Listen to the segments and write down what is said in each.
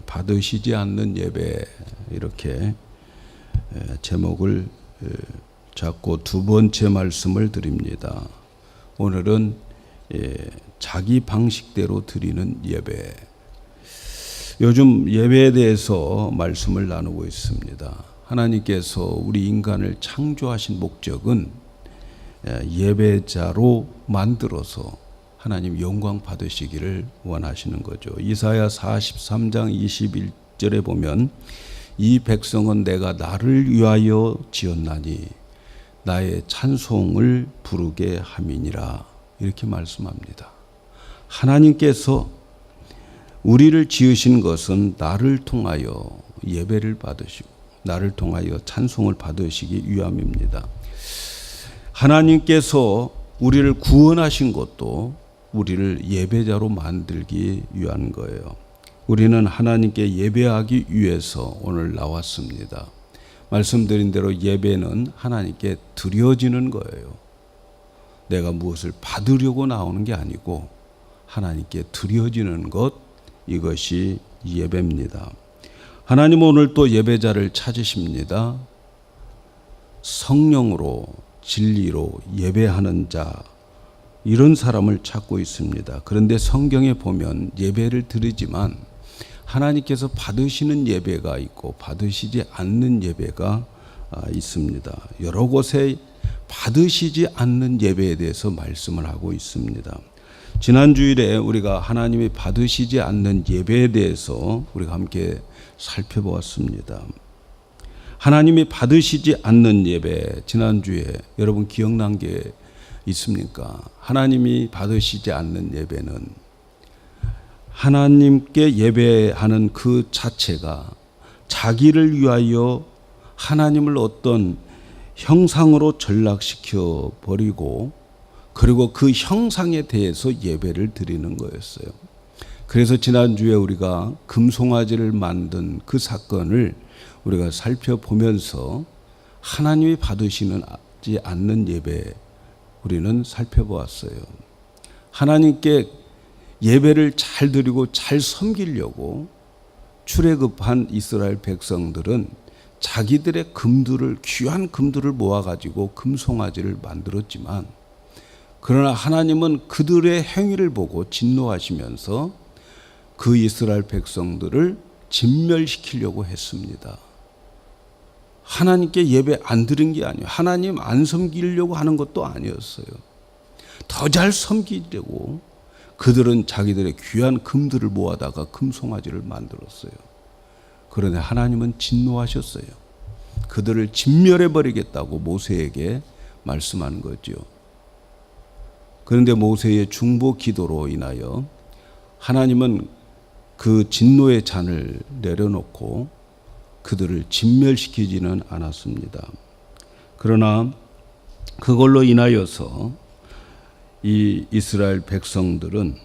받으시지 않는 예배, 이렇게 제목을 잡고 두 번째 말씀을 드립니다. 오늘은 자기 방식대로 드리는 예배. 요즘 예배에 대해서 말씀을 나누고 있습니다. 하나님께서 우리 인간을 창조하신 목적은 예배자로 만들어서 하나님 영광 받으시기를 원하시는 거죠. 이사야 43장 21절에 보면 이 백성은 내가 나를 위하여 지었나니 나의 찬송을 부르게 함이니라, 이렇게 말씀합니다. 하나님께서 우리를 지으신 것은 나를 통하여 예배를 받으시고 나를 통하여 찬송을 받으시기 위함입니다. 하나님께서 우리를 구원하신 것도 우리를 예배자로 만들기 위한 거예요. 우리는 하나님께 예배하기 위해서 오늘 나왔습니다. 말씀드린 대로 예배는 하나님께 드려지는 거예요. 내가 무엇을 받으려고 나오는 게 아니고 하나님께 드려지는 것, 이것이 예배입니다. 하나님은 오늘 또 예배자를 찾으십니다. 성령으로 진리로 예배하는 자, 이런 사람을 찾고 있습니다. 그런데 성경에 보면 예배를 드리지만 하나님께서 받으시는 예배가 있고 받으시지 않는 예배가 있습니다. 여러 곳에 받으시지 않는 예배에 대해서 말씀을 하고 있습니다. 지난 주일에 우리가 하나님이 받으시지 않는 예배에 대해서 우리가 함께 살펴보았습니다. 하나님이 받으시지 않는 예배, 지난주에 여러분 기억난 게 있습니까? 하나님이 받으시지 않는 예배는 하나님께 예배하는 그 자체가 자기를 위하여 하나님을 어떤 형상으로 전락시켜 버리고 그리고 그 형상에 대해서 예배를 드리는 거였어요. 그래서 지난주에 우리가 금송아지를 만든 그 사건을 우리가 살펴보면서 하나님이 받으시지 않는 예배 우리는 살펴보았어요. 하나님께 예배를 잘 드리고 잘 섬기려고 출애굽한 이스라엘 백성들은 자기들의 금들을, 귀한 금들을 모아가지고 금송아지를 만들었지만, 그러나 하나님은 그들의 행위를 보고 진노하시면서 그 이스라엘 백성들을 진멸시키려고 했습니다. 하나님께 예배 안 드린 게 아니에요. 하나님 안 섬기려고 하는 것도 아니었어요. 더 잘 섬기려고 그들은 자기들의 귀한 금들을 모아다가 금송아지를 만들었어요. 그런데 하나님은 진노하셨어요. 그들을 진멸해버리겠다고 모세에게 말씀하는 거죠. 그런데 모세의 중보 기도로 인하여 하나님은 그 진노의 잔을 내려놓고 그들을 진멸시키지는 않았습니다. 그러나 그걸로 인하여서 이 이스라엘 백성들은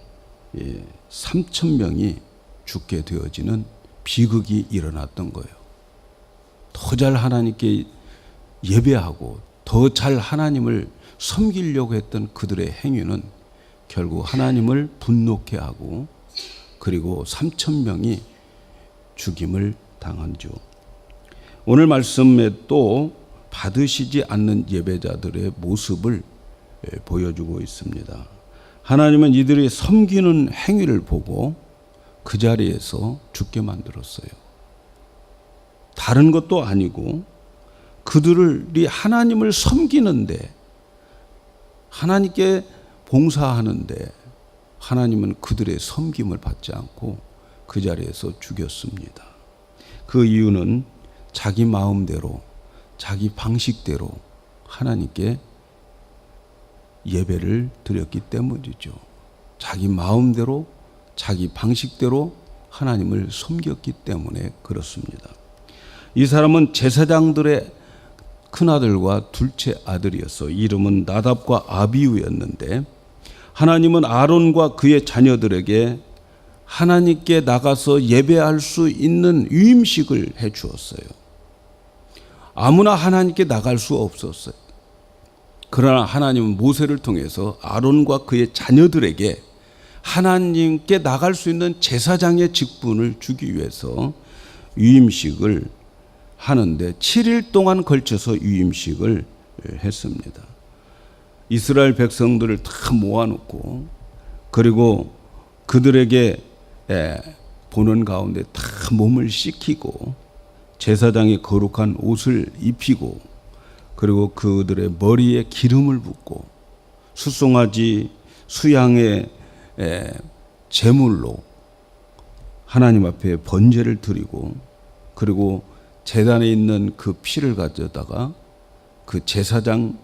3,000명이 죽게 되어지는 비극이 일어났던 거예요. 더 잘 하나님께 예배하고 더 잘 하나님을 섬기려고 했던 그들의 행위는 결국 하나님을 분노케 하고 그리고 3,000명이 죽임을 당한죠. 오늘 말씀에 또 받으시지 않는 예배자들의 모습을 보여주고 있습니다. 하나님은 이들이 섬기는 행위를 보고 그 자리에서 죽게 만들었어요. 다른 것도 아니고 그들이 하나님을 섬기는데, 하나님께 봉사하는데 하나님은 그들의 섬김을 받지 않고 그 자리에서 죽였습니다. 그 이유는 자기 마음대로 자기 방식대로 하나님께 예배를 드렸기 때문이죠. 자기 마음대로 자기 방식대로 하나님을 섬겼기 때문에 그렇습니다. 이 사람은 제사장들의 큰아들과 둘째 아들이었어. 이름은 나답과 아비후였는데 하나님은 아론과 그의 자녀들에게 하나님께 나가서 예배할 수 있는 위임식을 해 주었어요. 아무나 하나님께 나갈 수 없었어요. 그러나 하나님은 모세를 통해서 아론과 그의 자녀들에게 하나님께 나갈 수 있는 제사장의 직분을 주기 위해서 유임식을 하는데 7일 동안 걸쳐서 유임식을 했습니다. 이스라엘 백성들을 다 모아놓고 그리고 그들에게 보는 가운데 다 몸을 씻기고 제사장이 거룩한 옷을 입히고 그리고 그들의 머리에 기름을 붓고 숫송아지 수양의 제물로 하나님 앞에 번제를 드리고 그리고 제단에 있는 그 피를 가져다가 그 제사장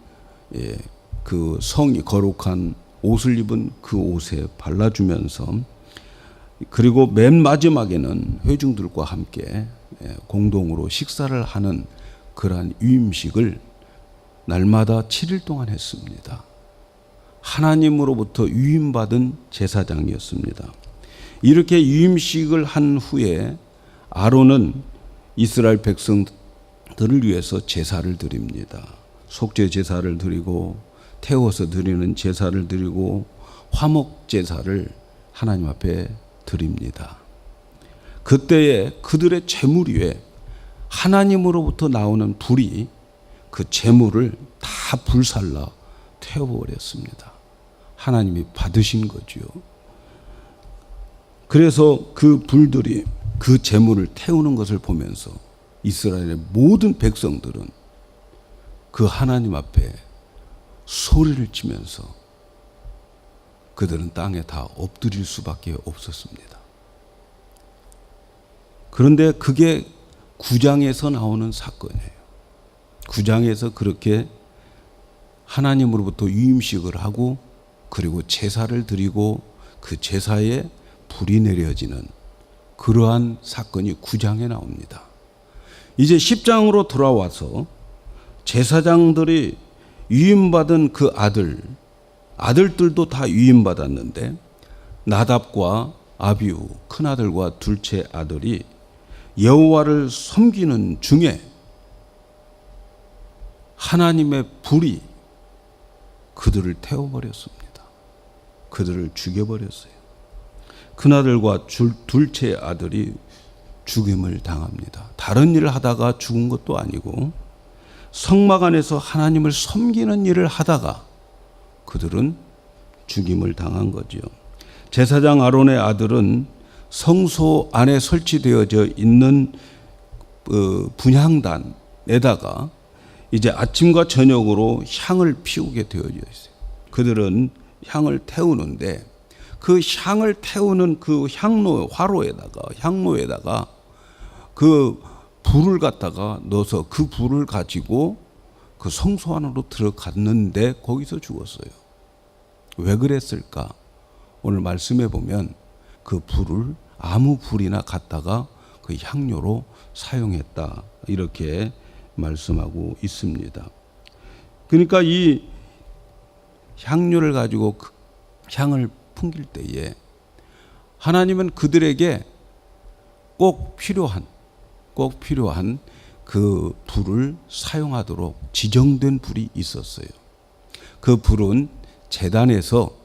그 성이 거룩한 옷을 입은 그 옷에 발라주면서 그리고 맨 마지막에는 회중들과 함께 공동으로 식사를 하는 그러한 유임식을 날마다 7일 동안 했습니다. 하나님으로부터 유임받은 제사장이었습니다. 이렇게 유임식을 한 후에 아론은 이스라엘 백성들을 위해서 제사를 드립니다. 속죄 제사를 드리고 태워서 드리는 제사를 드리고 화목 제사를 하나님 앞에 드립니다. 그때에 그들의 제물 위에 하나님으로부터 나오는 불이 그 제물을 다 불살라 태워버렸습니다. 하나님이 받으신 거지요. 그래서 그 불들이 그 제물을 태우는 것을 보면서 이스라엘의 모든 백성들은 그 하나님 앞에 소리를 치면서 그들은 땅에 다 엎드릴 수밖에 없었습니다. 그런데 그게 9장에서 나오는 사건이에요. 9장에서 그렇게 하나님으로부터 유임식을 하고 그리고 제사를 드리고 그 제사에 불이 내려지는 그러한 사건이 9장에 나옵니다. 이제 10장으로 돌아와서 제사장들이 유임받은 그 아들들도 다 유임받았는데 나답과 아비후 큰아들과 둘째 아들이 여호와를 섬기는 중에 하나님의 불이 그들을 태워버렸습니다. 그들을 죽여버렸어요. 큰아들과 둘째 아들이 죽임을 당합니다. 다른 일을 하다가 죽은 것도 아니고 성막 안에서 하나님을 섬기는 일을 하다가 그들은 죽임을 당한 거지요. 제사장 아론의 아들은 성소 안에 설치되어져 있는 분향단에다가 이제 아침과 저녁으로 향을 피우게 되어져 있어요. 그들은 향을 태우는데 그 향을 태우는 그 향로에다가 그 불을 갖다가 넣어서 그 불을 가지고 그 성소 안으로 들어갔는데 거기서 죽었어요. 왜 그랬을까? 오늘 말씀해 보면 그 불을 아무 불이나 갖다가 그 향료로 사용했다. 이렇게 말씀하고 있습니다. 그러니까 이 향료를 가지고 그 향을 풍길 때에 하나님은 그들에게 꼭 필요한 그 불을 사용하도록 지정된 불이 있었어요. 그 불은 제단에서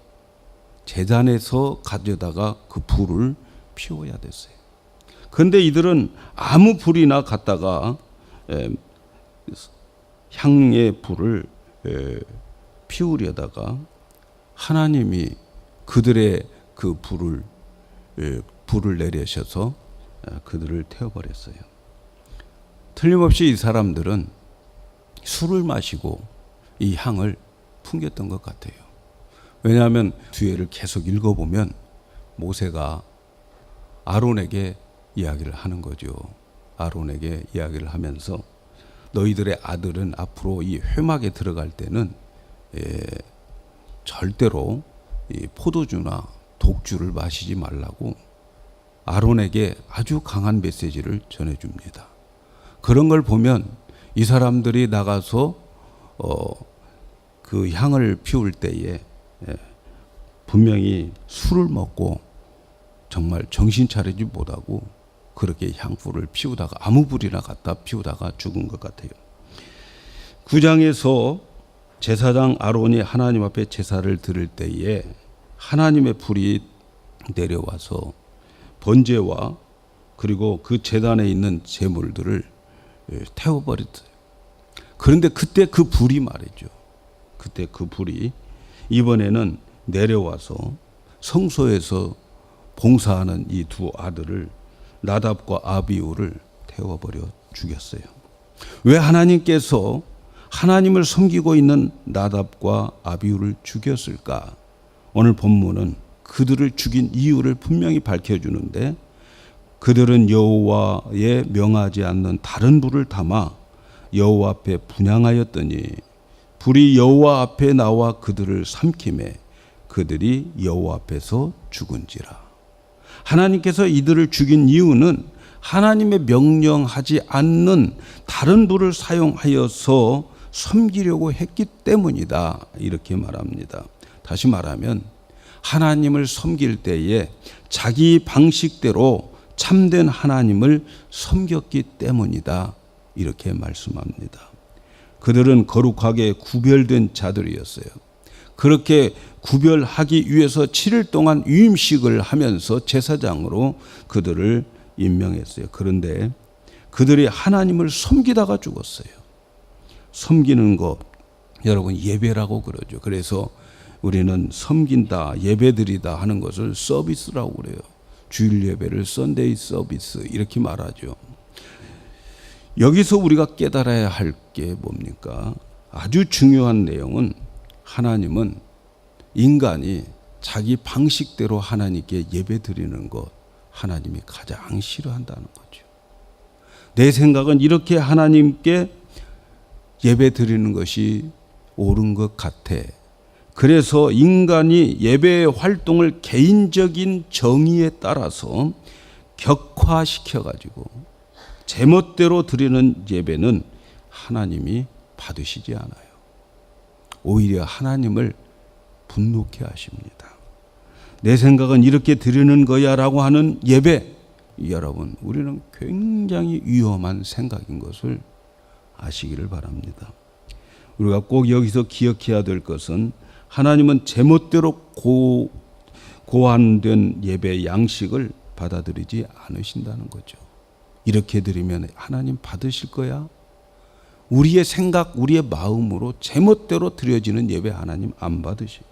가져다가 그 불을 피워야 됐어요. 그런데 이들은 아무 불이나 갖다가 향의 불을 피우려다가 하나님이 그들의 그 불을 내리셔서 그들을 태워버렸어요. 틀림없이 이 사람들은 술을 마시고 이 향을 풍겼던 것 같아요. 왜냐하면 뒤에를 계속 읽어보면 모세가 아론에게 이야기를 하는 거죠. 아론에게 이야기를 하면서 너희들의 아들은 앞으로 이 회막에 들어갈 때는 절대로 이 포도주나 독주를 마시지 말라고 아론에게 아주 강한 메시지를 전해줍니다. 그런 걸 보면 이 사람들이 나가서 그 향을 피울 때에 분명히 술을 먹고 정말 정신 차리지 못하고 그렇게 향불을 피우다가 아무 불이나 갖다 피우다가 죽은 것 같아요. 9장에서 제사장 아론이 하나님 앞에 제사를 드릴 때에 하나님의 불이 내려와서 번제와 그리고 그 제단에 있는 제물들을 태워버렸어요. 그런데 그때 그 불이 말이죠. 그때 그 불이 이번에는 내려와서 성소에서 봉사하는 이 두 아들을 나답과 아비후를 태워버려 죽였어요. 왜 하나님께서 하나님을 섬기고 있는 나답과 아비후를 죽였을까? 오늘 본문은 그들을 죽인 이유를 분명히 밝혀주는데, 그들은 여호와에 명하지 않는 다른 불을 담아 여호와 앞에 분향하였더니 불이 여호와 앞에 나와 그들을 삼키매 그들이 여호와 앞에서 죽은지라. 하나님께서 이들을 죽인 이유는 하나님의 명령하지 않는 다른 불을 사용하여서 섬기려고 했기 때문이다, 이렇게 말합니다. 다시 말하면 하나님을 섬길 때에 자기 방식대로 참된 하나님을 섬겼기 때문이다, 이렇게 말씀합니다. 그들은 거룩하게 구별된 자들이었어요. 그렇게 구별하기 위해서 7일 동안 유임식을 하면서 제사장으로 그들을 임명했어요. 그런데 그들이 하나님을 섬기다가 죽었어요. 섬기는 것, 여러분 예배라고 그러죠. 그래서 우리는 섬긴다, 예배드리다 하는 것을 서비스라고 그래요. 주일 예배를 썬데이 서비스 이렇게 말하죠. 여기서 우리가 깨달아야 할 게 뭡니까? 아주 중요한 내용은 하나님은 인간이 자기 방식대로 하나님께 예배드리는 것, 하나님이 가장 싫어한다는 거죠. 내 생각은 이렇게 하나님께 예배드리는 것이 옳은 것 같아. 그래서 인간이 예배의 활동을 개인적인 정의에 따라서 격화시켜가지고 제멋대로 드리는 예배는 하나님이 받으시지 않아요. 오히려 하나님을 분노케 하십니다. 내 생각은 이렇게 드리는 거야 라고 하는 예배, 여러분 우리는 굉장히 위험한 생각인 것을 아시기를 바랍니다. 우리가 꼭 여기서 기억해야 될 것은 하나님은 제멋대로 고안된 예배 양식을 받아들이지 않으신다는 거죠. 이렇게 드리면 하나님 받으실 거야? 우리의 생각, 우리의 마음으로 제멋대로 드려지는 예배 하나님 안 받으시고,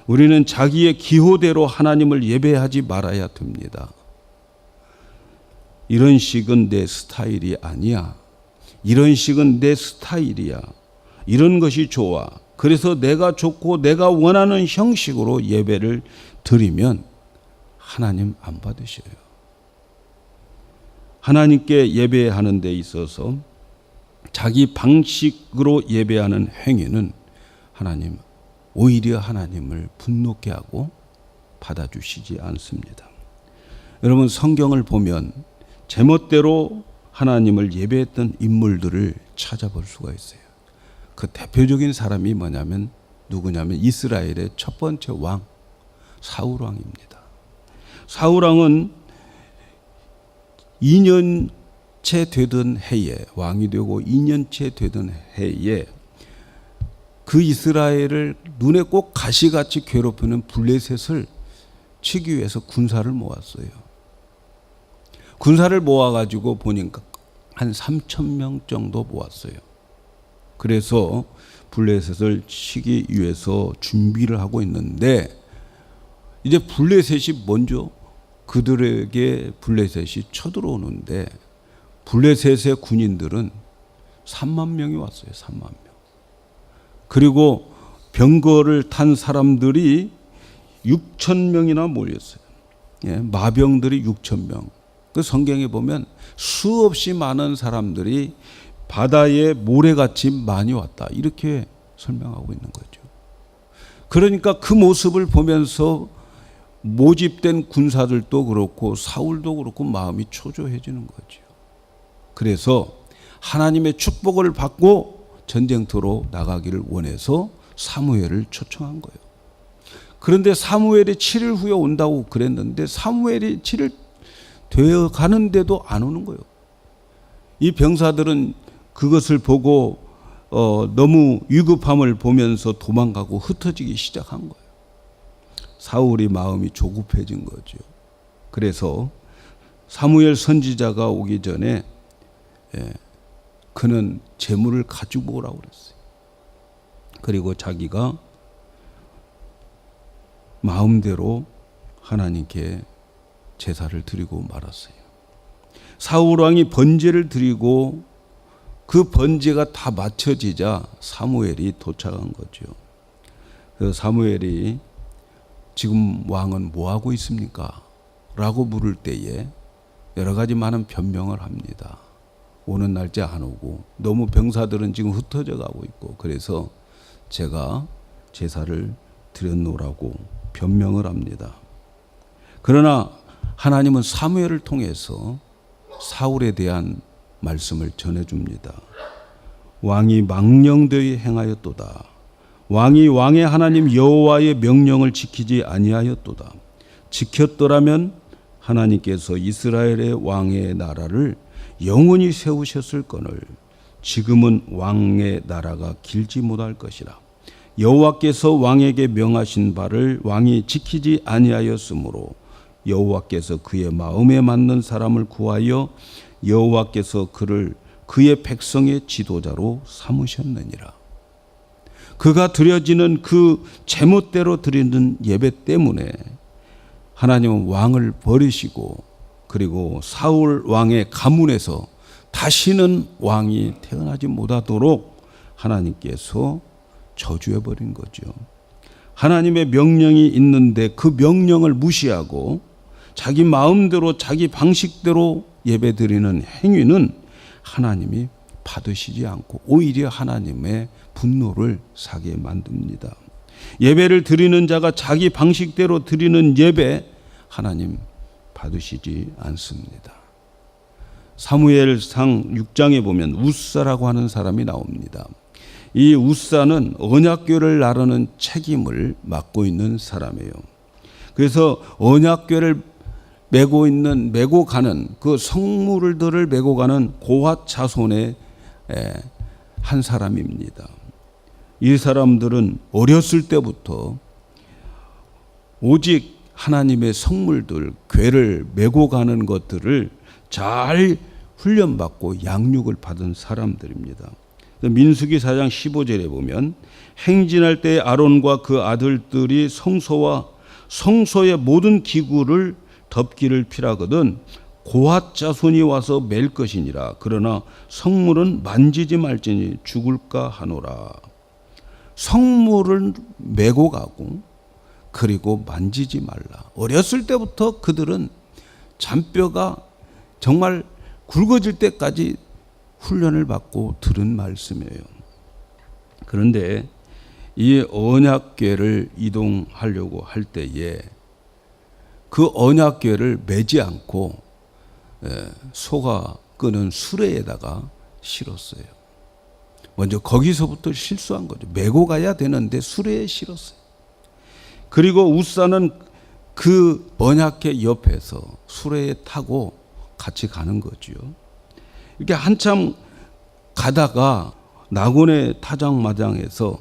우리는 자기의 기호대로 하나님을 예배하지 말아야 됩니다. 이런 식은 내 스타일이 아니야. 이런 식은 내 스타일이야. 이런 것이 좋아. 그래서 내가 좋고 내가 원하는 형식으로 예배를 드리면 하나님 안 받으셔요. 하나님께 예배하는 데 있어서 자기 방식으로 예배하는 행위는 하나님, 오히려 하나님을 분노케 하고 받아주시지 않습니다. 여러분 성경을 보면 제멋대로 하나님을 예배했던 인물들을 찾아볼 수가 있어요. 그 대표적인 사람이 뭐냐면 누구냐면 이스라엘의 첫 번째 왕 사울 왕입니다. 사울 왕은 2년째 되던 해에, 왕이 되고 2년째 되던 해에 그 이스라엘을 눈에 꼭 가시같이 괴롭히는 블레셋을 치기 위해서 군사를 모았어요. 군사를 모아가지고 보니까 한 3,000명 정도 모았어요. 그래서 블레셋을 치기 위해서 준비를 하고 있는데, 이제 블레셋이 먼저 그들에게 블레셋이 쳐들어오는데, 블레셋의 군인들은 3만 명이 왔어요. 3만 명. 그리고 병거를 탄 사람들이 6천 명이나 몰렸어요. 예, 마병들이 6천 명. 그 성경에 보면 수없이 많은 사람들이 바다에 모래같이 많이 왔다, 이렇게 설명하고 있는 거죠. 그러니까 그 모습을 보면서 모집된 군사들도 그렇고 사울도 그렇고 마음이 초조해지는 거죠. 그래서 하나님의 축복을 받고 전쟁터로 나가기를 원해서 사무엘을 초청한 거예요. 그런데 사무엘이 7일 후에 온다고 그랬는데 사무엘이 7일 되어 가는데도 안 오는 거예요. 이 병사들은 그것을 보고 너무 위급함을 보면서 도망가고 흩어지기 시작한 거예요. 사울이 마음이 조급해진 거죠. 그래서 사무엘 선지자가 오기 전에 그는 제물을 가지고 오라고 그랬어요. 그리고 자기가 마음대로 하나님께 제사를 드리고 말았어요. 사울 왕이 번제를 드리고 그 번제가 다 마쳐지자 사무엘이 도착한 거죠. 그래서 사무엘이 지금 왕은 뭐 하고 있습니까? 라고 물을 때에 여러 가지 많은 변명을 합니다. 오는 날짜 안 오고 너무 병사들은 지금 흩어져 가고 있고 그래서 제가 제사를 드렸노라고 변명을 합니다. 그러나 하나님은 사무엘을 통해서 사울에 대한 말씀을 전해줍니다. 왕이 망령되이 행하였도다. 왕이 왕의 하나님 여호와의 명령을 지키지 아니하였도다. 지켰더라면 하나님께서 이스라엘의 왕의 나라를 영원히 세우셨을거늘 지금은 왕의 나라가 길지 못할 것이라. 여호와께서 왕에게 명하신 바를 왕이 지키지 아니하였으므로 여호와께서 그의 마음에 맞는 사람을 구하여 여호와께서 그를 그의 백성의 지도자로 삼으셨느니라. 그가 드려지는 그 제멋대로 드리는 예배 때문에 하나님은 왕을 버리시고 그리고 사울 왕의 가문에서 다시는 왕이 태어나지 못하도록 하나님께서 저주해버린 거죠. 하나님의 명령이 있는데 그 명령을 무시하고 자기 마음대로 자기 방식대로 예배드리는 행위는 하나님이 받으시지 않고 오히려 하나님의 분노를 사게 만듭니다. 예배를 드리는 자가 자기 방식대로 드리는 예배 하나님 받으시지 않습니다. 사무엘상 6장에 보면 웃사라고 하는 사람이 나옵니다. 이 웃사는 언약궤를 나르는 책임을 맡고 있는 사람이에요. 그래서 언약궤를 메고 가는 그 성물들을 메고 가는 고핫 자손의 한 사람입니다. 이 사람들은 어렸을 때부터 오직 하나님의 성물들, 궤를 메고 가는 것들을 잘 훈련받고 양육을 받은 사람들입니다. 민수기 4장 15절에 보면 행진할 때 아론과 그 아들들이 성소와 성소의 모든 기구를 덮기를 필하거든 고핫 자손이 와서 맬 것이니라. 그러나 성물은 만지지 말지니 죽을까 하노라. 성물을 메고 가고 그리고 만지지 말라. 어렸을 때부터 그들은 잔뼈가 정말 굵어질 때까지 훈련을 받고 들은 말씀이에요. 그런데 이 언약궤를 이동하려고 할 때에 그 언약궤를 매지 않고 소가 끄는 수레에다가 실었어요. 먼저 거기서부터 실수한 거죠. 메고 가야 되는데 수레에 실었어요. 그리고 웃사는 그 언약궤 옆에서 수레에 타고 같이 가는 거죠. 이렇게 한참 가다가 나곤의 타작마당에서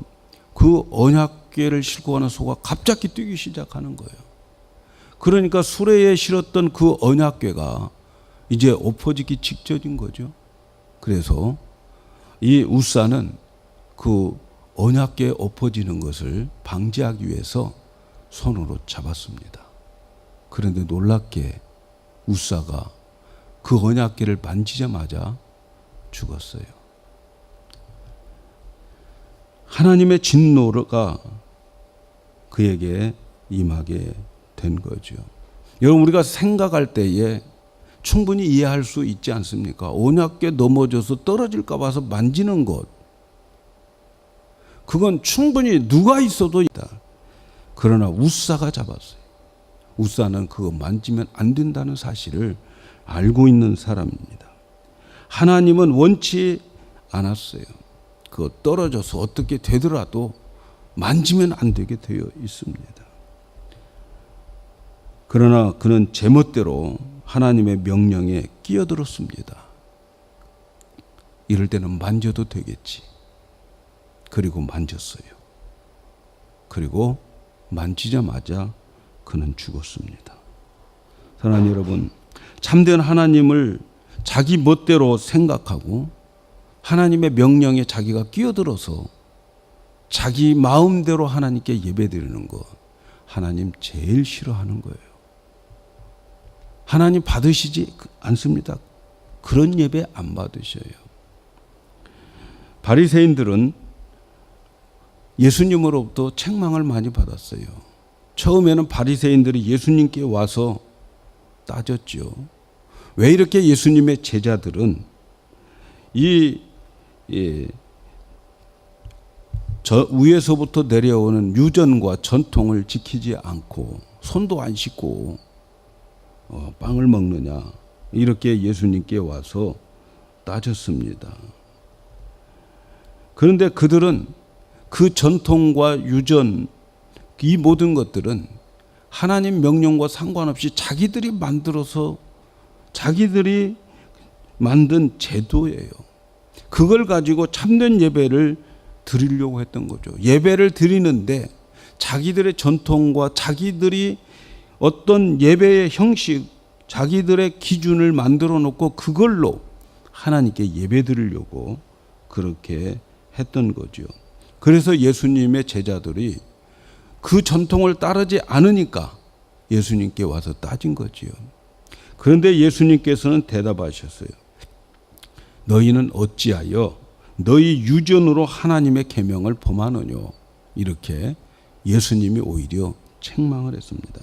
그 언약궤를 싣고 가는 소가 갑자기 뛰기 시작하는 거예요. 그러니까 수레에 실었던 그 언약궤가 이제 엎어지기 직전인 거죠. 그래서 이 웃사는 그 언약궤 엎어지는 것을 방지하기 위해서 손으로 잡았습니다. 그런데 놀랍게 웃사가 그 언약궤를 만지자마자 죽었어요. 하나님의 진노가 그에게 임하게 된 거죠. 여러분, 우리가 생각할 때에 충분히 이해할 수 있지 않습니까? 언약궤 넘어져서 떨어질까 봐서 만지는 것, 그건 충분히 누가 있어도 있다. 그러나 웃사가 잡았어요. 웃사는 그거 만지면 안 된다는 사실을 알고 있는 사람입니다. 하나님은 원치 않았어요. 그거 떨어져서 어떻게 되더라도 만지면 안 되게 되어 있습니다. 그러나 그는 제멋대로 하나님의 명령에 끼어들었습니다. 이럴 때는 만져도 되겠지. 그리고 만졌어요. 그리고 만지자마자 그는 죽었습니다. 사랑하는 여러분, 참된 하나님을 자기 멋대로 생각하고 하나님의 명령에 자기가 끼어들어서 자기 마음대로 하나님께 예배드리는 거, 하나님 제일 싫어하는 거예요. 하나님 받으시지 않습니다. 그런 예배 안 받으셔요. 바리새인들은 예수님으로부터 책망을 많이 받았어요. 처음에는 바리새인들이 예수님께 와서 따졌죠. 왜 이렇게 예수님의 제자들은 위에서부터 내려오는 유전과 전통을 지키지 않고 손도 안 씻고 빵을 먹느냐, 이렇게 예수님께 와서 따졌습니다. 그런데 그들은 그 전통과 유전, 이 모든 것들은 하나님 명령과 상관없이 자기들이 만들어서 자기들이 만든 제도예요. 그걸 가지고 참된 예배를 드리려고 했던 거죠. 예배를 드리는데 자기들의 전통과 자기들이 어떤 예배의 형식, 자기들의 기준을 만들어 놓고 그걸로 하나님께 예배 드리려고 그렇게 했던 거죠. 그래서 예수님의 제자들이 그 전통을 따르지 않으니까 예수님께 와서 따진 거지요. 그런데 예수님께서는 대답하셨어요. 너희는 어찌하여 너희 유전으로 하나님의 계명을 범하느냐. 이렇게 예수님이 오히려 책망을 했습니다.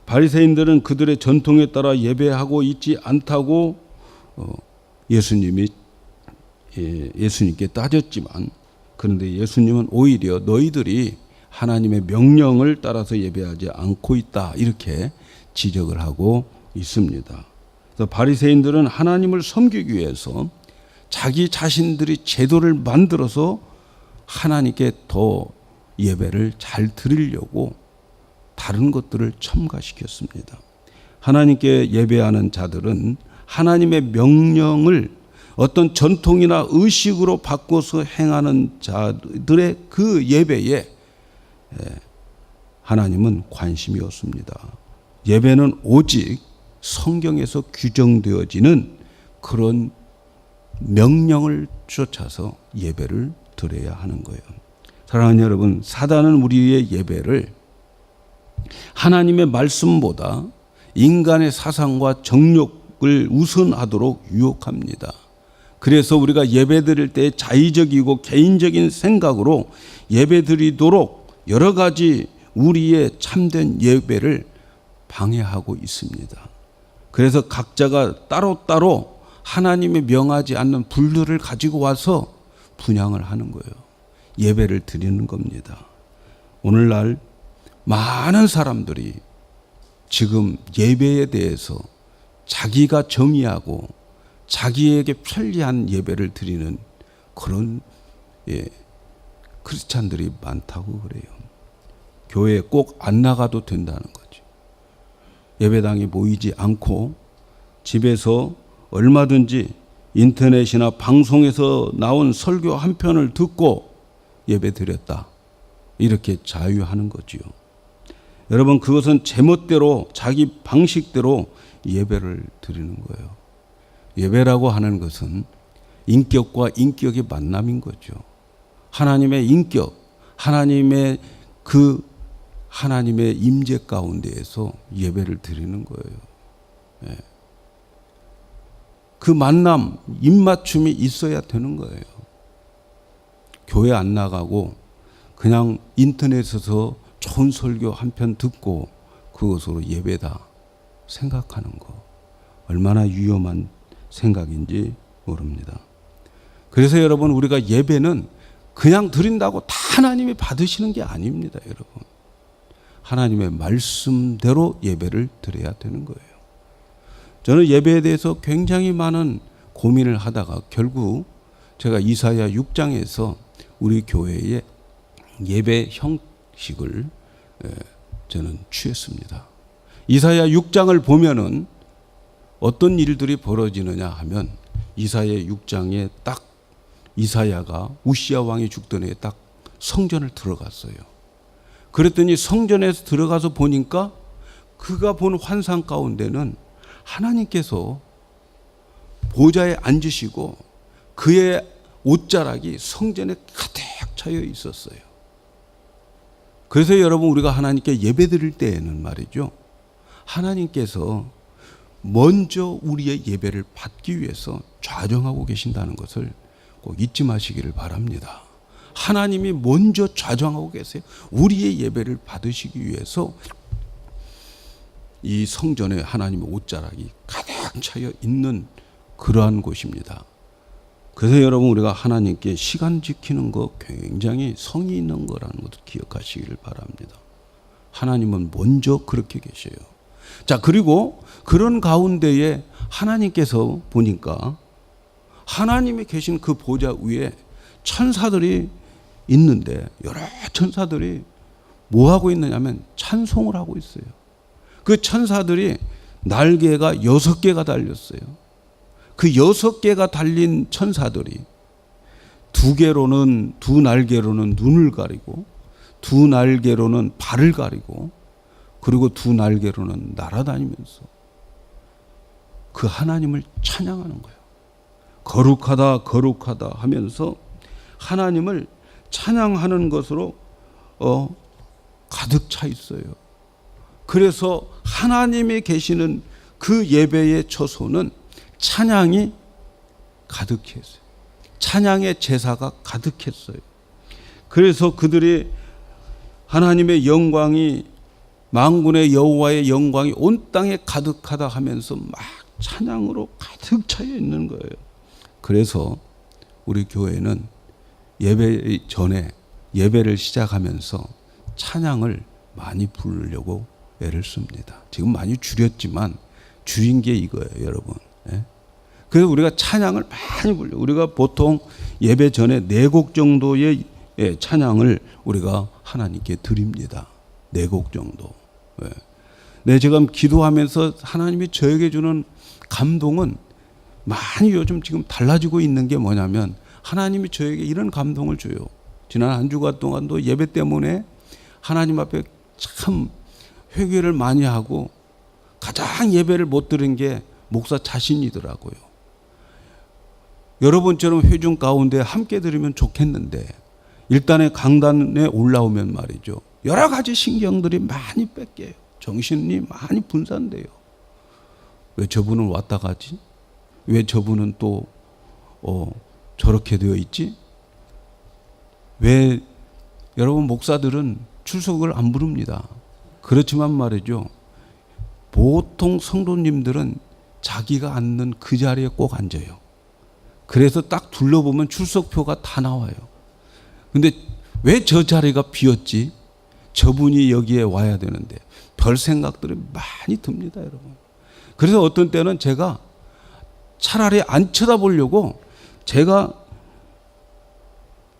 바리새인들은 그들의 전통에 따라 예배하고 있지 않다고 예수님께 따졌지만, 그런데 예수님은 오히려 너희들이 하나님의 명령을 따라서 예배하지 않고 있다, 이렇게 지적을 하고 있습니다. 그래서 바리새인들은 하나님을 섬기기 위해서 자기 자신들이 제도를 만들어서 하나님께 더 예배를 잘 드리려고 다른 것들을 첨가시켰습니다. 하나님께 예배하는 자들은 하나님의 명령을 어떤 전통이나 의식으로 바꿔서 행하는 자들의 그 예배에 하나님은 관심이 없습니다. 예배는 오직 성경에서 규정되어지는 그런 명령을 쫓아서 예배를 드려야 하는 거예요. 사랑하는 여러분, 사단은 우리의 예배를 하나님의 말씀보다 인간의 사상과 정욕을 우선하도록 유혹합니다. 그래서 우리가 예배드릴 때 자의적이고 개인적인 생각으로 예배드리도록 여러 가지 우리의 참된 예배를 방해하고 있습니다. 그래서 각자가 따로따로 하나님이 명하지 않는 불들을 가지고 와서 분향을 하는 거예요. 예배를 드리는 겁니다. 오늘날 많은 사람들이 지금 예배에 대해서 자기가 정의하고 자기에게 편리한 예배를 드리는 그런 크리스찬들이 많다고 그래요. 교회에 꼭 안 나가도 된다는 거죠. 예배당에 모이지 않고 집에서 얼마든지 인터넷이나 방송에서 나온 설교 한 편을 듣고 예배 드렸다, 이렇게 자유하는 거지요. 여러분, 그것은 제멋대로 자기 방식대로 예배를 드리는 거예요. 예배라고 하는 것은 인격과 인격의 만남인 거죠. 하나님의 인격, 하나님의 임재 가운데에서 예배를 드리는 거예요. 그 만남, 입맞춤이 있어야 되는 거예요. 교회 안 나가고 그냥 인터넷에서 좋은 설교 한 편 듣고 그것으로 예배다 생각하는 거, 얼마나 위험한 생각인지 모릅니다. 그래서 여러분, 우리가 예배는 그냥 드린다고 다 하나님이 받으시는 게 아닙니다. 여러분, 하나님의 말씀대로 예배를 드려야 되는 거예요. 저는 예배에 대해서 굉장히 많은 고민을 하다가 결국 제가 이사야 6장에서 우리 교회의 예배 형식을 저는 취했습니다. 이사야 6장을 보면은 어떤 일들이 벌어지느냐 하면, 이사야 6장에 딱 이사야가 우시야 왕이 죽던 해에 딱 성전을 들어갔어요. 그랬더니 성전에서 들어가서 보니까 그가 본 환상 가운데는 하나님께서 보좌에 앉으시고 그의 옷자락이 성전에 가득 차여 있었어요. 그래서 여러분, 우리가 하나님께 예배 드릴 때에는 말이죠, 하나님께서 먼저 우리의 예배를 받기 위해서 좌정하고 계신다는 것을 꼭 잊지 마시기를 바랍니다. 하나님이 먼저 좌정하고 계세요. 우리의 예배를 받으시기 위해서 이 성전에 하나님의 옷자락이 가득 차여 있는 그러한 곳입니다. 그래서 여러분, 우리가 하나님께 시간 지키는 거 굉장히 성의 있는 거라는 것을 기억하시기를 바랍니다. 하나님은 먼저 그렇게 계셔요. 자, 그리고 그런 가운데에 하나님께서 보니까 하나님이 계신 그 보좌 위에 천사들이 있는데, 여러 천사들이 뭐 하고 있느냐면 찬송을 하고 있어요. 그 천사들이 날개가 6개가 달렸어요. 그 6개가 달린 천사들이 두 날개로는 눈을 가리고, 두 날개로는 발을 가리고, 그리고 두 날개로는 날아다니면서 그 하나님을 찬양하는 거예요. 거룩하다 거룩하다 하면서 하나님을 찬양하는 것으로 가득 차 있어요. 그래서 하나님이 계시는 그 예배의 처소는 찬양이 가득했어요. 찬양의 제사가 가득했어요. 그래서 그들이 하나님의 영광이, 만군의 여호와의 영광이 온 땅에 가득하다 하면서 막 찬양으로 가득 차여 있는 거예요. 그래서 우리 교회는 예배 전에, 예배를 시작하면서 찬양을 많이 부르려고 애를 씁니다. 지금 많이 줄였지만 줄인 게 이거예요, 여러분. 그래서 우리가 찬양을 많이 불러요. 우리가 보통 예배 전에 4곡 정도의 찬양을 우리가 하나님께 드립니다. 4곡 정도. 네, 제가 기도하면서 하나님이 저에게 주는 감동은 많이 요즘 지금 달라지고 있는 게 뭐냐면, 하나님이 저에게 이런 감동을 줘요. 지난 한 주간 동안도 예배 때문에 하나님 앞에 참 회개를 많이 하고 가장 예배를 못 드린 게 목사 자신이더라고요. 여러분처럼 회중 가운데 함께 드리면 좋겠는데, 일단의 강단에 올라오면 말이죠, 여러 가지 신경들이 많이 뺏겨요. 정신이 많이 분산돼요. 왜 저분은 왔다 가지? 왜 저분은 또 저렇게 되어 있지? 왜 여러분, 목사들은 출석을 안 부릅니다. 그렇지만 말이죠, 보통 성도님들은 자기가 앉는 그 자리에 꼭 앉아요. 그래서 딱 둘러보면 출석표가 다 나와요. 근데 왜 저 자리가 비었지? 저분이 여기에 와야 되는데, 별 생각들이 많이 듭니다, 여러분. 그래서 어떤 때는 제가 차라리 안 쳐다보려고 제가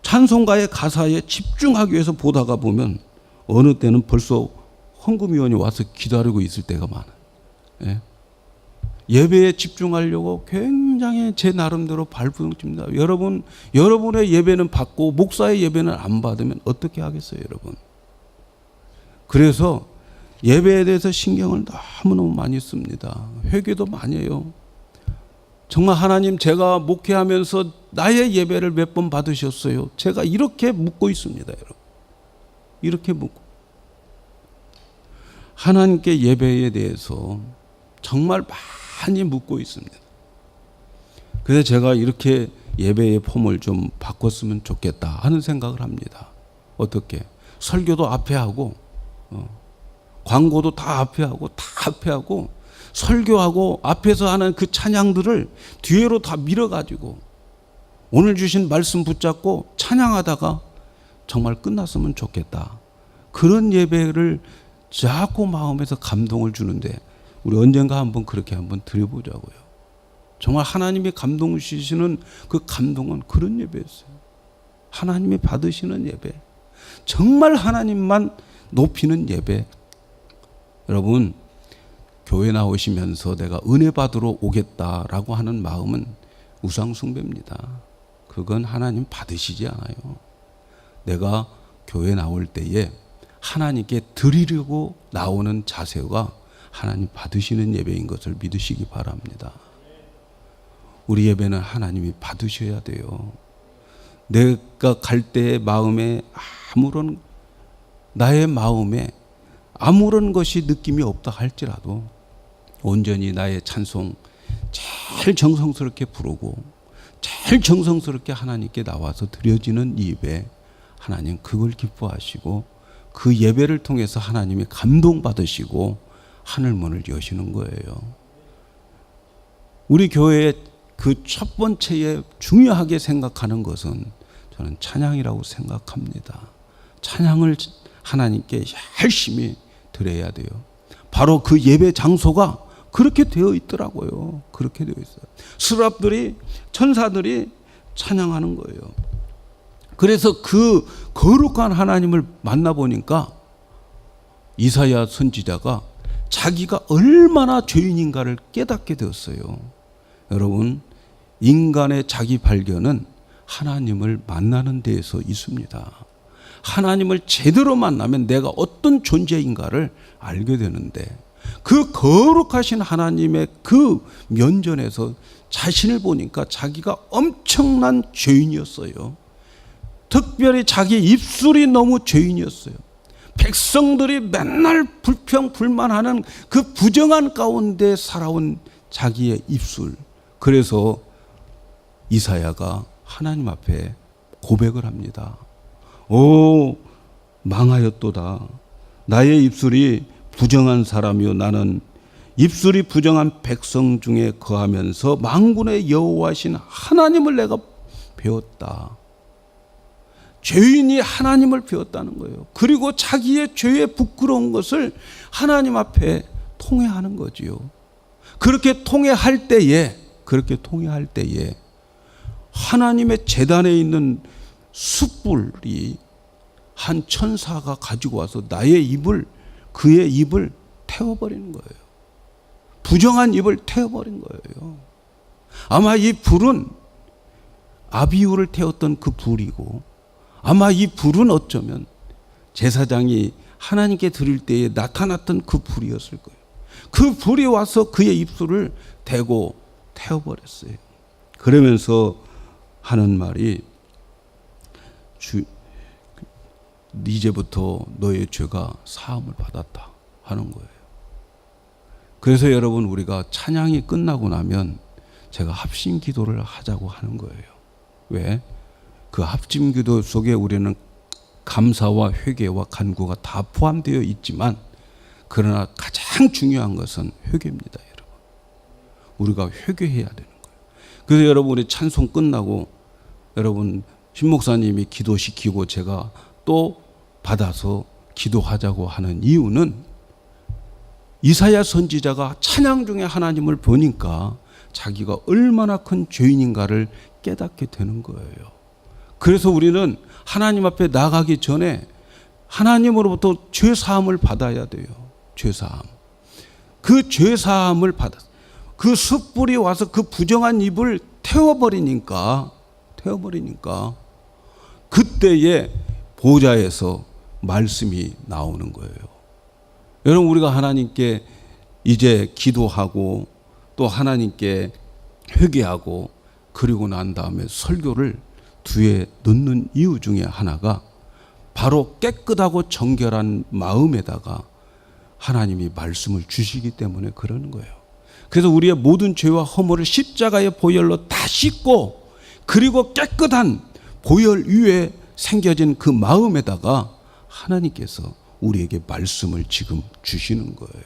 찬송가의 가사에 집중하기 위해서 보다가 보면 어느 때는 벌써 헌금위원이 와서 기다리고 있을 때가 많아요. 예배에 집중하려고 굉장히 제 나름대로 발부둥칩니다. 여러분의 예배는 받고 목사의 예배는 안 받으면 어떻게 하겠어요, 여러분? 그래서 예배에 대해서 신경을 너무너무 많이 씁니다. 회개도 많이 해요. 정말 하나님, 제가 목회하면서 나의 예배를 몇 번 받으셨어요? 제가 이렇게 묻고 있습니다, 여러분. 이렇게 묻고. 하나님께 예배에 대해서 정말 많이 묻고 있습니다. 그래서 제가 이렇게 예배의 폼을 좀 바꿨으면 좋겠다 하는 생각을 합니다. 어떻게? 설교도 앞에 하고, 광고도 다 앞에 하고, 설교하고 앞에서 하는 그 찬양들을 뒤로 다 밀어가지고 오늘 주신 말씀 붙잡고 찬양하다가 정말 끝났으면 좋겠다. 그런 예배를 자꾸 마음에서 감동을 주는데, 우리 언젠가 한번 그렇게 한번 드려보자고요. 정말 하나님이 감동 주시는 그 감동은 그런 예배였어요. 하나님이 받으시는 예배, 정말 하나님만 높이는 예배. 여러분, 교회 나오시면서 내가 은혜 받으러 오겠다라고 하는 마음은 우상숭배입니다. 그건 하나님 받으시지 않아요. 내가 교회 나올 때에 하나님께 드리려고 나오는 자세가 하나님 받으시는 예배인 것을 믿으시기 바랍니다. 우리 예배는 하나님이 받으셔야 돼요. 내가 갈 때의 마음에 나의 마음에 아무런 것이 느낌이 없다 할지라도 온전히 나의 찬송 제일 정성스럽게 부르고 제일 정성스럽게 하나님께 나와서 드려지는 이 예배, 하나님 그걸 기뻐하시고 그 예배를 통해서 하나님이 감동받으시고 하늘문을 여시는 거예요. 우리 교회의 그 첫 번째에 중요하게 생각하는 것은 저는 찬양이라고 생각합니다. 찬양을 하나님께 열심히 드려야 돼요. 바로 그 예배 장소가 그렇게 되어 있더라고요. 그렇게 되어 있어요. 스랍들이, 천사들이 찬양하는 거예요. 그래서 그 거룩한 하나님을 만나보니까 이사야 선지자가 자기가 얼마나 죄인인가를 깨닫게 되었어요. 여러분, 인간의 자기 발견은 하나님을 만나는 데에서 있습니다. 하나님을 제대로 만나면 내가 어떤 존재인가를 알게 되는데 그 거룩하신 하나님의 그 면전에서 자신을 보니까 자기가 엄청난 죄인이었어요. 특별히 자기 입술이 너무 죄인이었어요. 백성들이 맨날 불평불만하는 그 부정한 가운데 살아온 자기의 입술. 그래서 이사야가 하나님 앞에 고백을 합니다. 오, 망하였도다. 나의 입술이 부정한 사람이요, 나는 입술이 부정한 백성 중에 거하면서 만군의 여호와신 하나님을 내가 배웠다. 죄인이 하나님을 배웠다는 거예요. 그리고 자기의 죄에 부끄러운 것을 하나님 앞에 통회하는 거지요. 그렇게 통회할 때에 하나님의 제단에 있는 숯불이 한 천사가 가지고 와서 그의 입을 태워버리는 거예요. 부정한 입을 태워버린 거예요. 아마 이 불은 아비후를 태웠던 그 불이고, 아마 이 불은 어쩌면 제사장이 하나님께 드릴 때에 나타났던 그 불이었을 거예요. 그 불이 와서 그의 입술을 대고 태워버렸어요. 그러면서 하는 말이 이제부터 너의 죄가 사함을 받았다 하는 거예요. 그래서 여러분, 우리가 찬양이 끝나고 나면 제가 합심 기도를 하자고 하는 거예요. 왜? 그 합심 기도 속에 우리는 감사와 회개와 간구가 다 포함되어 있지만, 그러나 가장 중요한 것은 회개입니다, 여러분. 우리가 회개해야 되는 거예요. 그래서 여러분, 우리 찬송 끝나고 여러분 신 목사님이 기도시키고 제가 또 받아서 기도하자고 하는 이유는, 이사야 선지자가 찬양 중에 하나님을 보니까 자기가 얼마나 큰 죄인인가를 깨닫게 되는 거예요. 그래서 우리는 하나님 앞에 나가기 전에 하나님으로부터 죄사함을 받아야 돼요. 죄사함. 그 죄사함을 받아, 그 숯불이 와서 그 부정한 입을 태워버리니까 그때에 보좌에서 말씀이 나오는 거예요. 여러분, 우리가 하나님께 이제 기도하고 또 하나님께 회개하고 그리고 난 다음에 설교를 뒤에 넣는 이유 중에 하나가 바로 깨끗하고 정결한 마음에다가 하나님이 말씀을 주시기 때문에 그러는 거예요. 그래서 우리의 모든 죄와 허물을 십자가의 보혈로 다 씻고, 그리고 깨끗한 보혈 위에 생겨진 그 마음에다가 하나님께서 우리에게 말씀을 지금 주시는 거예요.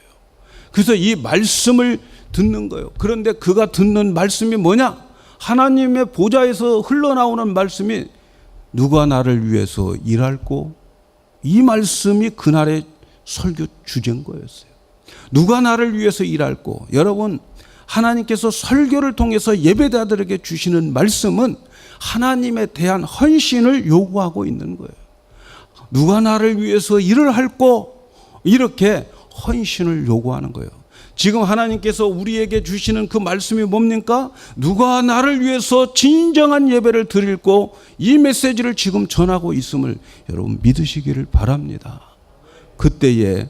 그래서 이 말씀을 듣는 거예요. 그런데 그가 듣는 말씀이 뭐냐? 하나님의 보좌에서 흘러나오는 말씀이 누가 나를 위해서 일할꼬? 이 말씀이 그날의 설교 주제인 거였어요. 누가 나를 위해서 일할꼬? 여러분, 하나님께서 설교를 통해서 예배자들에게 주시는 말씀은 하나님에 대한 헌신을 요구하고 있는 거예요. 누가 나를 위해서 일을 할꼬? 이렇게 헌신을 요구하는 거예요. 지금 하나님께서 우리에게 주시는 그 말씀이 뭡니까? 누가 나를 위해서 진정한 예배를 드릴꼬? 이 메시지를 지금 전하고 있음을 여러분 믿으시기를 바랍니다. 그때에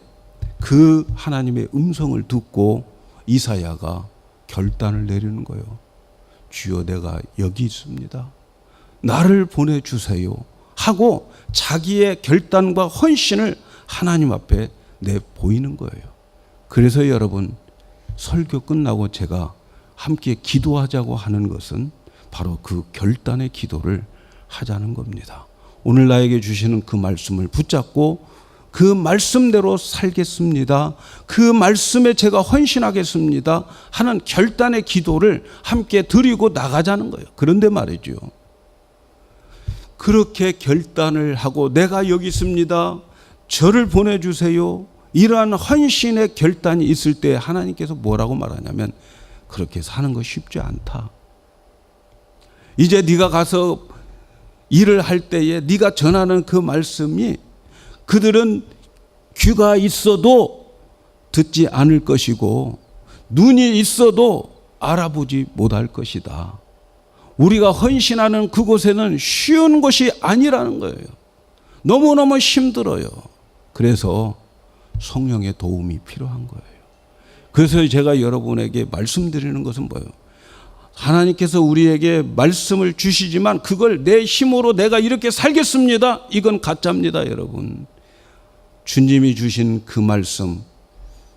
그 하나님의 음성을 듣고 이사야가 결단을 내리는 거예요. 주여, 내가 여기 있습니다. 나를 보내주세요 하고 자기의 결단과 헌신을 하나님 앞에 내보이는 거예요. 그래서 여러분, 설교 끝나고 제가 함께 기도하자고 하는 것은 바로 그 결단의 기도를 하자는 겁니다. 오늘 나에게 주시는 그 말씀을 붙잡고 그 말씀대로 살겠습니다, 그 말씀에 제가 헌신하겠습니다 하는 결단의 기도를 함께 드리고 나가자는 거예요. 그런데 말이죠, 그렇게 결단을 하고 내가 여기 있습니다, 저를 보내주세요, 이러한 헌신의 결단이 있을 때 하나님께서 뭐라고 말하냐면, 그렇게 사는 거 쉽지 않다. 이제 네가 가서 일을 할 때에 네가 전하는 그 말씀이 그들은 귀가 있어도 듣지 않을 것이고 눈이 있어도 알아보지 못할 것이다. 우리가 헌신하는 그곳에는 쉬운 것이 아니라는 거예요. 너무너무 힘들어요. 그래서 성령의 도움이 필요한 거예요. 그래서 제가 여러분에게 말씀드리는 것은 뭐예요? 하나님께서 우리에게 말씀을 주시지만 그걸 내 힘으로 내가 이렇게 살겠습니다, 이건 가짜입니다. 여러분, 주님이 주신 그 말씀,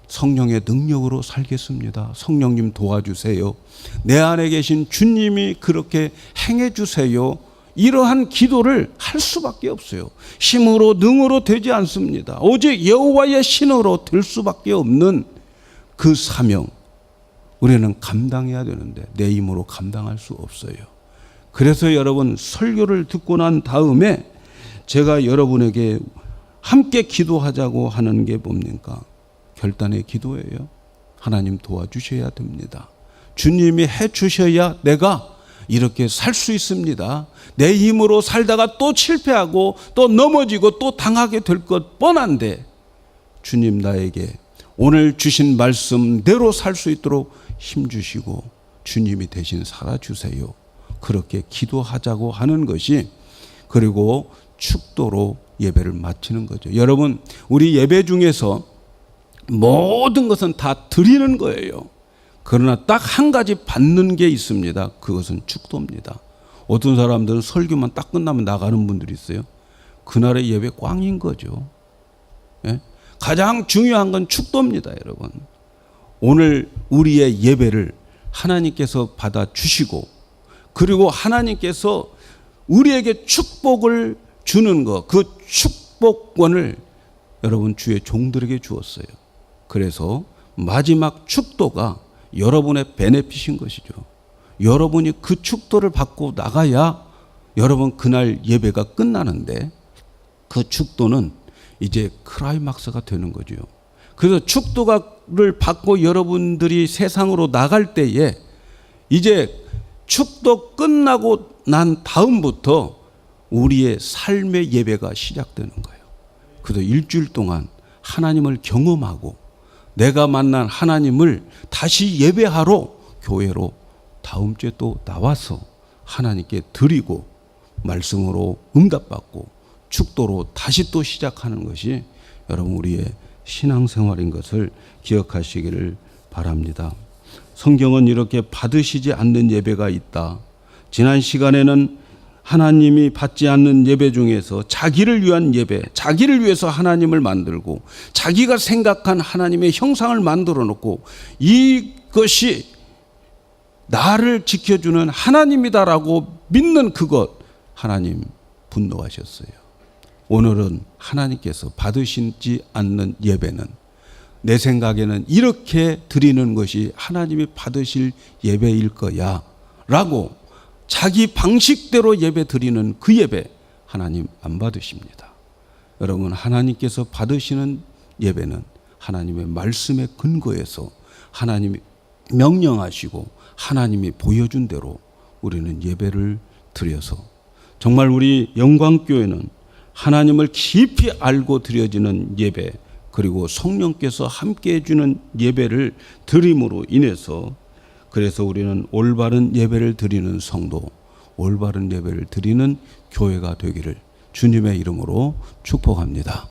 성령의 능력으로 살겠습니다, 성령님 도와주세요, 내 안에 계신 주님이 그렇게 행해 주세요, 이러한 기도를 할 수밖에 없어요. 힘으로 능으로 되지 않습니다. 오직 여호와의 신으로 될 수밖에 없는 그 사명, 우리는 감당해야 되는데 내 힘으로 감당할 수 없어요. 그래서 여러분, 설교를 듣고 난 다음에 제가 여러분에게 함께 기도하자고 하는 게 뭡니까? 결단의 기도예요. 하나님 도와주셔야 됩니다. 주님이 해 주셔야 내가 이렇게 살 수 있습니다. 내 힘으로 살다가 또 실패하고 또 넘어지고 또 당하게 될 것 뻔한데, 주님 나에게 오늘 주신 말씀대로 살 수 있도록 힘 주시고 주님이 대신 살아주세요. 그렇게 기도하자고 하는 것이, 그리고 축도로 예배를 마치는 거죠. 여러분, 우리 예배 중에서 모든 것은 다 드리는 거예요. 그러나 딱 한 가지 받는 게 있습니다. 그것은 축도입니다. 어떤 사람들은 설교만 딱 끝나면 나가는 분들이 있어요. 그날의 예배 꽝인 거죠. 예? 가장 중요한 건 축도입니다. 여러분, 오늘 우리의 예배를 하나님께서 받아주시고, 그리고 하나님께서 우리에게 축복을 주는 것, 그 축복권을 여러분 주의 종들에게 주었어요. 그래서 마지막 축도가 여러분의 베네핏인 것이죠. 여러분이 그 축도를 받고 나가야 여러분 그날 예배가 끝나는데, 그 축도는 이제 클라이막스가 되는 거죠. 그래서 축도를 받고 여러분들이 세상으로 나갈 때에 이제 축도 끝나고 난 다음부터 우리의 삶의 예배가 시작되는 거예요. 그래서 일주일 동안 하나님을 경험하고 내가 만난 하나님을 다시 예배하러 교회로 다음 주에 또 나와서 하나님께 드리고 말씀으로 응답받고 축도로 다시 또 시작하는 것이 여러분 우리의 신앙생활인 것을 기억하시기를 바랍니다. 성경은 이렇게 받으시지 않는 예배가 있다. 지난 시간에는 하나님이 받지 않는 예배 중에서 자기를 위한 예배, 자기를 위해서 하나님을 만들고 자기가 생각한 하나님의 형상을 만들어 놓고 이것이 나를 지켜주는 하나님이다라고 믿는 그것, 하나님 분노하셨어요. 오늘은 하나님께서 받으시지 않는 예배는 내 생각에는 이렇게 드리는 것이 하나님이 받으실 예배일 거야 라고 자기 방식대로 예배 드리는 그 예배 하나님 안 받으십니다. 여러분, 하나님께서 받으시는 예배는 하나님의 말씀에 근거해서 하나님이 명령하시고 하나님이 보여준 대로 우리는 예배를 드려서 정말 우리 영광교회는 하나님을 깊이 알고 드려지는 예배, 그리고 성령께서 함께 해주는 예배를 드림으로 인해서, 그래서 우리는 올바른 예배를 드리는 성도, 올바른 예배를 드리는 교회가 되기를 주님의 이름으로 축복합니다.